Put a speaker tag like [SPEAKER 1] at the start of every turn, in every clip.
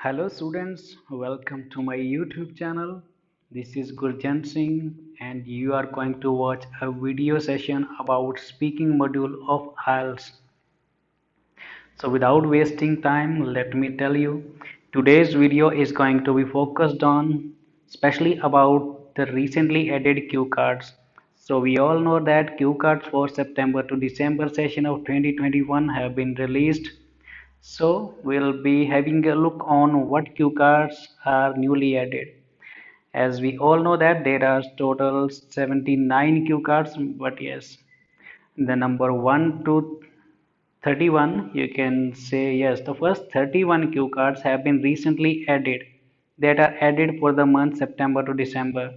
[SPEAKER 1] Hello students, welcome to my YouTube channel. This is Gurjan Singh and you are going to watch a video session about speaking module of IELTS. So without wasting time, let me tell you, today's video is going to be focused on especially about the recently added cue cards. So we all know that cue cards for September to December session of 2021 have been released. So we'll be having a look on what cue cards are newly added. As we all know that there are total 79 cue cards, but yes, the number 1 to 31, you can say yes, the first 31 cue cards have been recently added that are added for the month September to December.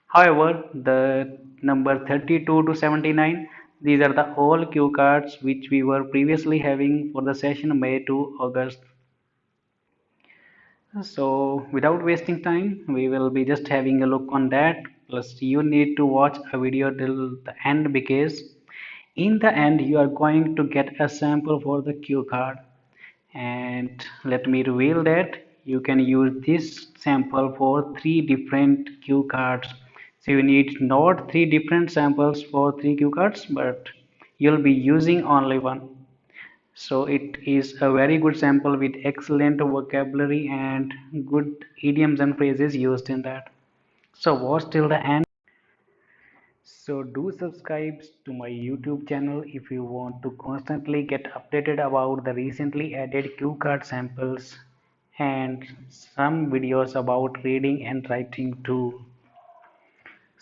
[SPEAKER 1] However, the number 32 to 79, these are the all cue cards which we were previously having for the session May to August. So without wasting time, we will be just having a look on that. Plus, you need to watch a video till the end because in the end you are going to get a sample for the cue card. And let me reveal that you can use this sample for three different cue cards. So you need not three different samples for three cue cards, but you'll be using only one. So it is a very good sample with excellent vocabulary and good idioms and phrases used in that. So watch till the end. So do subscribe to my YouTube channel if you want to constantly get updated about the recently added cue card samples and some videos about reading and writing too.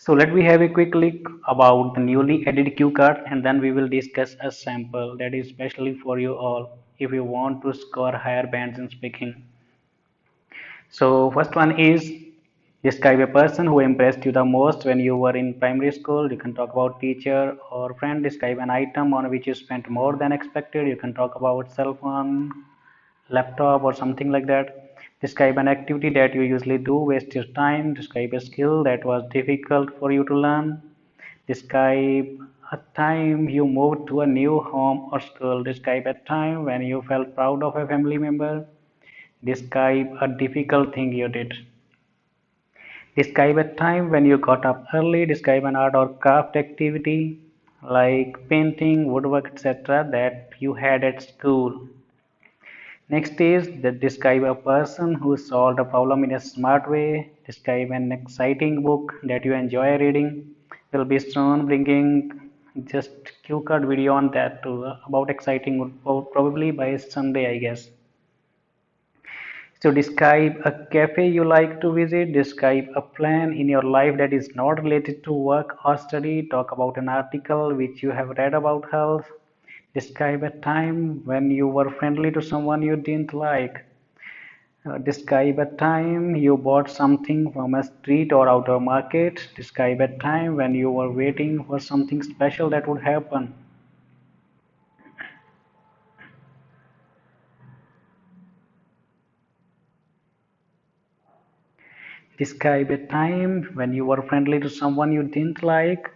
[SPEAKER 1] So let me have a quick look about the newly added cue card and then we will discuss a sample that is specially for you all if you want to score higher bands in speaking. So first one is describe a person who impressed you the most when you were in primary school. You can talk about teacher or friend. Describe an item on which you spent more than expected. You can talk about cell phone, laptop or something like that. Describe an activity that you usually do, waste your time. Describe a skill that was difficult for you to learn. Describe a time you moved to a new home or school. Describe a time when you felt proud of a family member. Describe a difficult thing you did. Describe a time when you got up early. Describe an art or craft activity like painting, woodwork, etc. that you had at school. Next is that describe a person who solved a problem in a smart way. Describe an exciting book that you enjoy reading. Will be soon bringing just cue card video on that too about exciting book probably by Sunday I guess. So describe a cafe you like to visit. Describe a plan in your life that is not related to work or study. Talk about an article which you have read about health. Describe a time when you were friendly to someone you didn't like. Describe a time you bought something from a street or outdoor market. Describe a time when you were waiting for something special that would happen. Describe a time when you were friendly to someone you didn't like.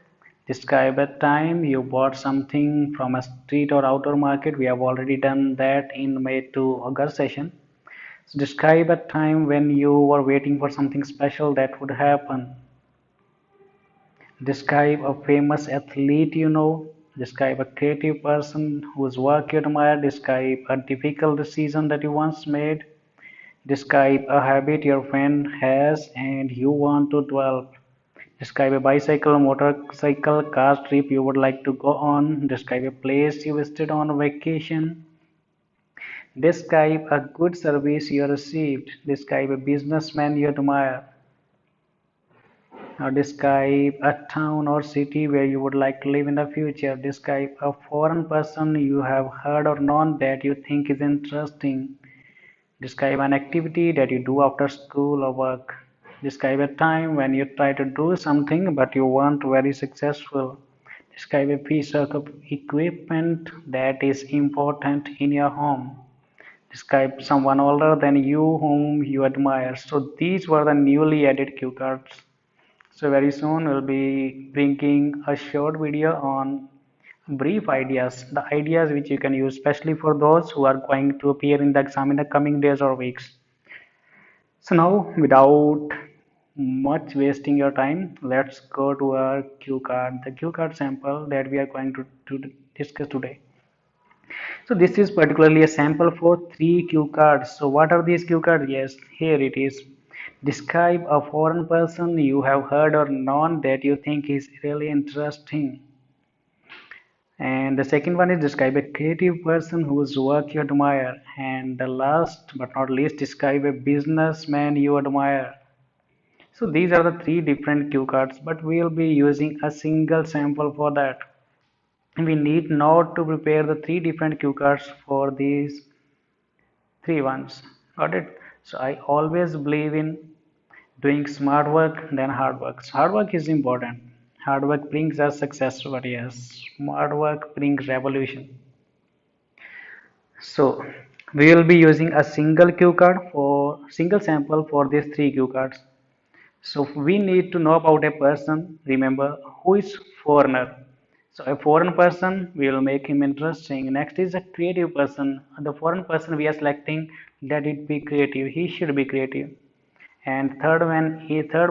[SPEAKER 1] Describe a time you bought something from a street or outdoor market. We have already done that in May to August session. So describe a time when you were waiting for something special that would happen. Describe a famous athlete you know. Describe a creative person whose work you admire. Describe a difficult decision that you once made. Describe a habit your friend has and you want to develop. Describe a bicycle, motorcycle, car trip you would like to go on. Describe a place you visited on vacation. Describe a good service you received. Describe a businessman you admire. Now describe a town or city where you would like to live in the future. Describe a foreign person you have heard or known that you think is interesting. Describe an activity that you do after school or work. Describe a time when you try to do something but you weren't very successful. Describe a piece of equipment that is important in your home. Describe someone older than you whom you admire. So these were the newly added cue cards. So very soon we'll be bringing a short video on brief ideas, the ideas which you can use especially for those who are going to appear in the exam in the coming days or weeks. So now, without much wasting your time, let's go to our cue card, the cue card sample that we are going to discuss today. So this is particularly a sample for three cue cards. So what are these cue cards? Yes, here it is. Describe a foreign person you have heard or known that you think is really interesting. And the second one is describe a creative person whose work you admire. And the last but not least, describe a businessman you admire. So these are the three different cue cards, but we'll be using a single sample for that. We need not to prepare the three different cue cards for these three ones. Got it? So I always believe in doing smart work than hard work. So hard work is important. Hard work brings us success, but yes, smart work brings revolution. So we will be using a single cue card for single sample for these three cue cards. So we need to know about a person, remember, who is foreigner. So a foreign person, we will make him interesting. Next is a creative person. The foreign person we are selecting, let it be creative. He should be creative. And third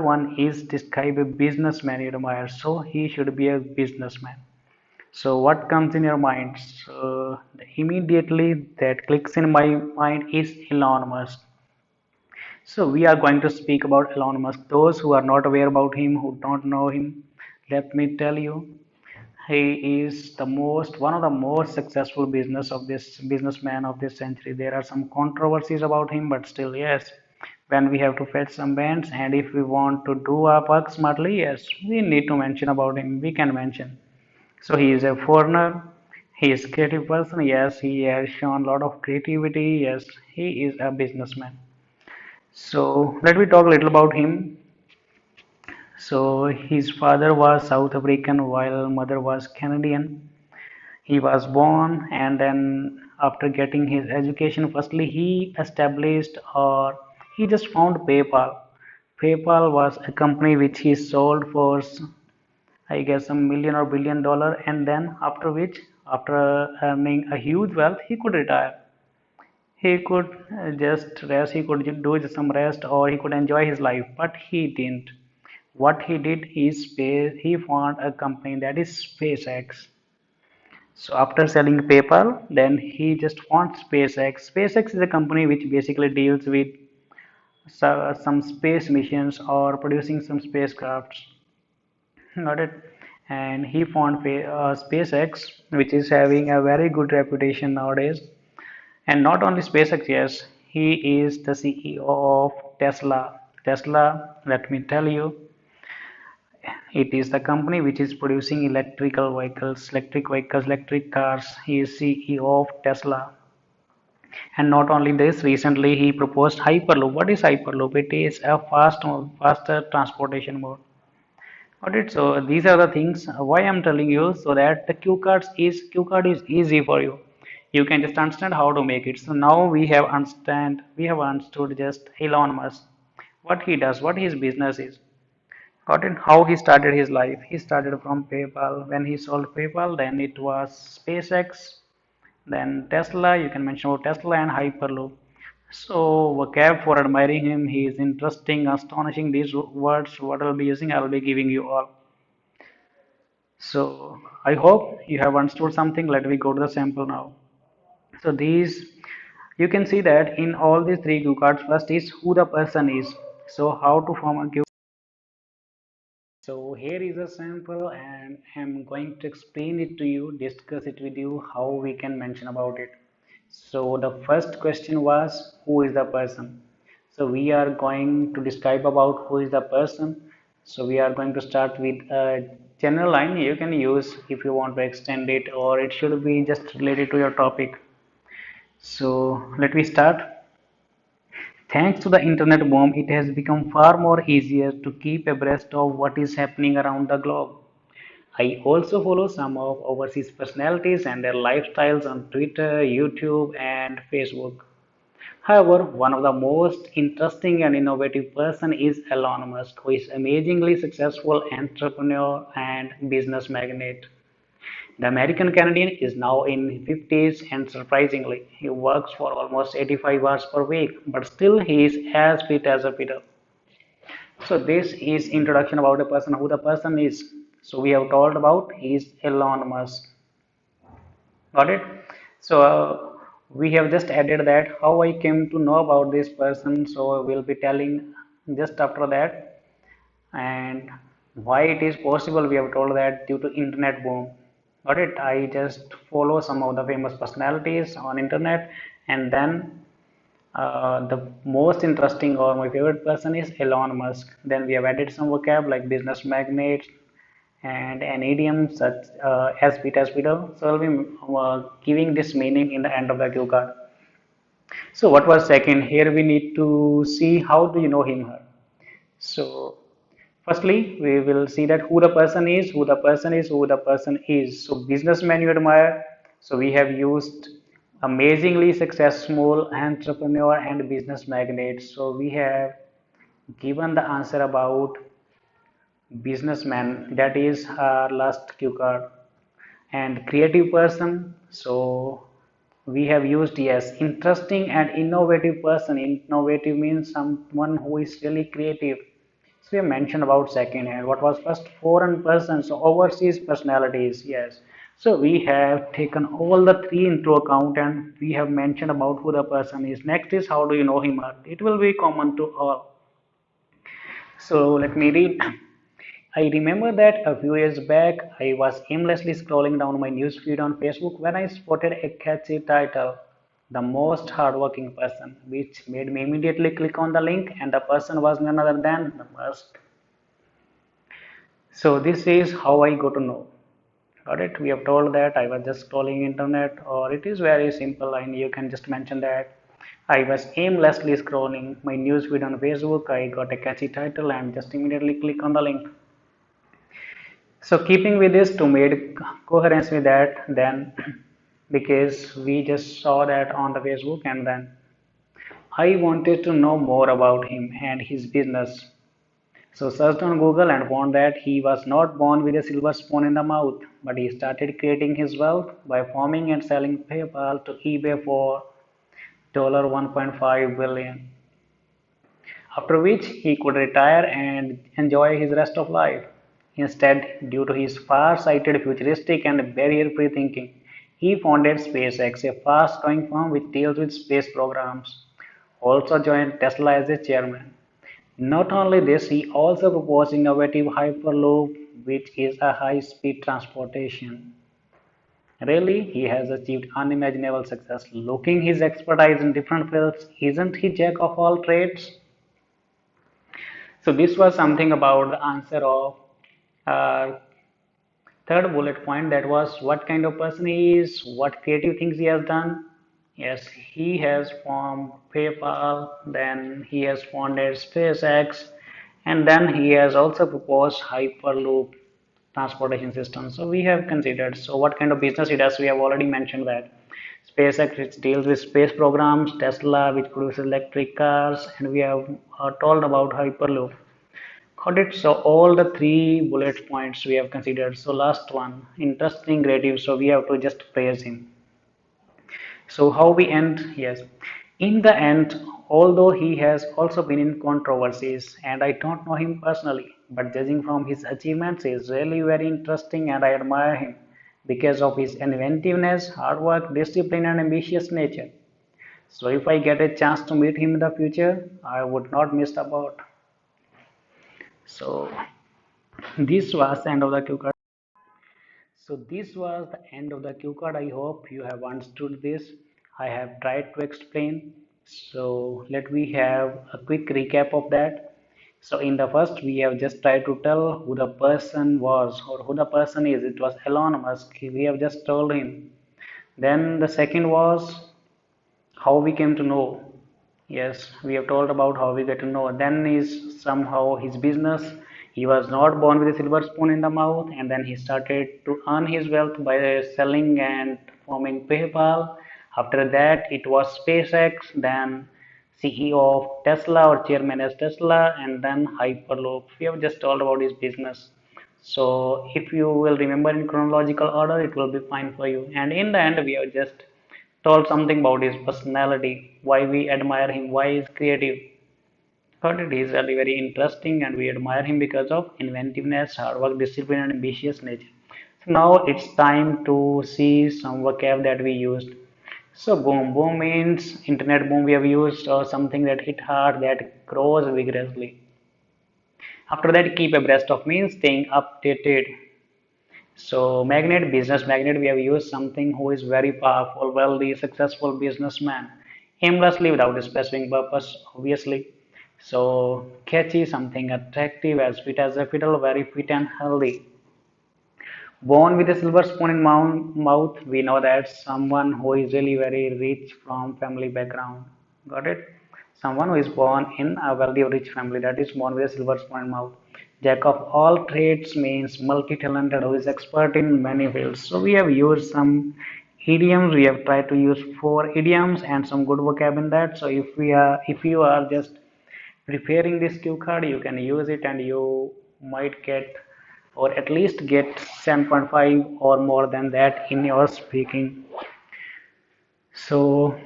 [SPEAKER 1] one is describe a businessman you admire. So he should be a businessman. So what comes in your mind? So immediately that clicks in my mind is Elon Musk. So we are going to speak about Elon Musk. Those who are not aware about him, who don't know him, let me tell you, he is one of the most successful businessman of this century. There are some controversies about him, but still, yes. When we have to fetch some bands, and if we want to do our work smartly, yes, we need to mention about him. We can mention. So he is a foreigner. He is a creative person. Yes, he has shown a lot of creativity. Yes, he is a businessman. So let me talk a little about him. So his father was South African while mother was Canadian. He was born and then after getting his education, firstly he established or he just found PayPal. PayPal was a company which he sold for I guess a million or $1 billion, and then after which after earning a huge wealth he could retire. He could just rest, he could do some rest, or he could enjoy his life, but he didn't. What he did is he found a company that is SpaceX. So after selling PayPal, then he just found SpaceX. SpaceX is a company which basically deals with some space missions or producing some spacecrafts. Got it? And he found SpaceX, which is having a very good reputation nowadays. And not only SpaceX, yes, he is the CEO of Tesla. Tesla, let me tell you, it is the company which is producing electric cars. He is CEO of Tesla. And not only this, recently he proposed Hyperloop. What is Hyperloop? It is a faster transportation mode. Got it? So these are the things why I'm telling you so that the cue card is easy for you. You can just understand how to make it. So now we have understood just Elon Musk, what he does, what his business is. Got it? How he started his life. He started from PayPal. When he sold PayPal, then it was SpaceX, then Tesla. You can mention about Tesla and Hyperloop. So vocab for admiring him. He is interesting, astonishing. These words, what I'll be using, I'll be giving you all. So I hope you have understood something. Let me go to the sample now. So these, you can see that in all these three cue cards, first is who the person is. So how to form a cue. So here is a sample and I'm going to explain it to you, discuss it with you, how we can mention about it. So the first question was who is the person? So we are going to describe about who is the person. So we are going to start with a general line you can use if you want to extend it or it should be just related to your topic. So let me start. Thanks to the internet boom, it has become far more easier to keep abreast of what is happening around the globe. I also follow some of overseas personalities and their lifestyles on Twitter, YouTube, and Facebook. However, one of the most interesting and innovative person is Elon Musk, who is amazingly successful entrepreneur and business magnate. The American Canadian is now in 50s and surprisingly, he works for almost 85 hours per week, but still he is as fit as a fiddle. So this is introduction about a person, who the person is. So we have told about he is Elon Musk. Got it? So we have just added that how I came to know about this person. So we'll be telling just after that, and why it is possible. We have told that due to internet boom. Got it? I just follow some of the famous personalities on internet, and then the most interesting or my favorite person is Elon Musk. Then we have added some vocab like business magnate and an idiom such as bit as beetle. So I'll be giving this meaning in the end of the cue card. So what was second? Here we need to see how do you know him her. So firstly, we will see that who the person is, who the person is, who the person is. So businessman you admire. So we have used amazingly successful entrepreneur and business magnate. So we have given the answer about businessman. That is our last cue card. And creative person. So we have used yes, interesting and innovative person. Innovative means someone who is really creative. So we mentioned about second, and what was first? Foreign person, so overseas personalities, yes. So we have taken all the three into account and we have mentioned about who the person is. Next is how do you know him? It will be common to all. So let me read. I remember that a few years back I was aimlessly scrolling down my newsfeed on Facebook when I spotted a catchy title, The Most Hardworking Person, which made me immediately click on the link, and the person was none other than the most. So this is how I got to know. Got it? We have told that I was just scrolling internet, or it is very simple, and you can just mention that I was aimlessly scrolling my newsfeed on Facebook. I got a catchy title and just immediately click on the link. So keeping with this to make coherence with that, then because we just saw that on the Facebook, and then I wanted to know more about him and his business. So searched on Google and found that he was not born with a silver spoon in the mouth, but he started creating his wealth by forming and selling PayPal to eBay for $1.5 billion. After which he could retire and enjoy his rest of life. Instead, due to his far-sighted, futuristic and barrier-free thinking, he founded SpaceX, a fast-growing firm which deals with space programs. Also joined Tesla as a chairman. Not only this, he also proposed innovative Hyperloop, which is a high-speed transportation. Really, he has achieved unimaginable success. Looking his expertise in different fields, isn't he jack of all trades? So this was something about the answer of uh, third bullet point, that was what kind of person he is, what creative things he has done. Yes, he has formed PayPal, then he has founded SpaceX, and then he has also proposed Hyperloop transportation system. So we have considered. So what kind of business he does, we have already mentioned that. SpaceX, which deals with space programs, Tesla, which produces electric cars, and we have told about Hyperloop. Got it. So all the three bullet points we have considered. So last one, interesting creative. So we have to just praise him. So how we end? Yes. In the end, although he has also been in controversies, and I don't know him personally, but judging from his achievements, he is really very interesting and I admire him because of his inventiveness, hard work, discipline, and ambitious nature. So if I get a chance to meet him in the future, I would not miss the boat. So this was the end of the cue card. So this was the end of the cue card. I hope you have understood this. I have tried to explain. So let me have a quick recap of that. So in the first, we have just tried to tell who the person was or who the person is. It was Elon Musk. We have just told him. Then the second was how we came to know. Yes, we have told about how we get to know. Then is somehow his business. He was not born with a silver spoon in the mouth, and then he started to earn his wealth by selling and forming PayPal. After that, it was SpaceX, then CEO of Tesla or chairman as Tesla, and then Hyperloop. We have just told about his business. So if you will remember in chronological order, it will be fine for you. And in the end, we have just told something about his personality, why we admire him, why he is creative. But it is really very interesting, and we admire him because of inventiveness, hard work, discipline, and ambitious nature. So now it's time to see some vocab that we used. So boom, boom means internet boom we have used, or something that hit hard, that grows vigorously. After that, keep abreast of means staying updated. So magnet, business magnet, we have used something who is very powerful, wealthy, successful businessman, aimlessly without a specific purpose, obviously. So catchy, something attractive, as fit as a fiddle, very fit and healthy. Born with a silver spoon in mouth, we know that someone who is really very rich from family background. Got it? Someone who is born in a wealthy or rich family, that is born with a silver spoon in mouth. Jack of all trades means multi-talented who is expert in many fields. So we have used some idioms. We have tried to use 4 idioms and some good vocab in that. So if you are just preparing this cue card, you can use it and you might get or at least get 7.5 or more than that in your speaking. So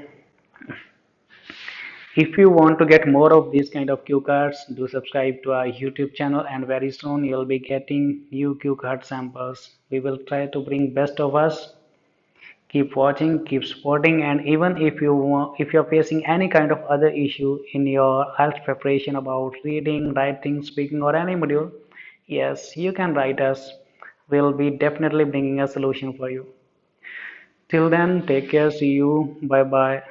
[SPEAKER 1] if you want to get more of these kind of cue cards, do subscribe to our YouTube channel, and very soon you'll be getting new cue card samples. We will try to bring best of us. Keep watching, keep supporting, and even if you're facing any kind of other issue in your IELTS preparation about reading, writing, speaking, or any module, yes, you can write us. We'll be definitely bringing a solution for you. Till then, take care. See you. Bye bye.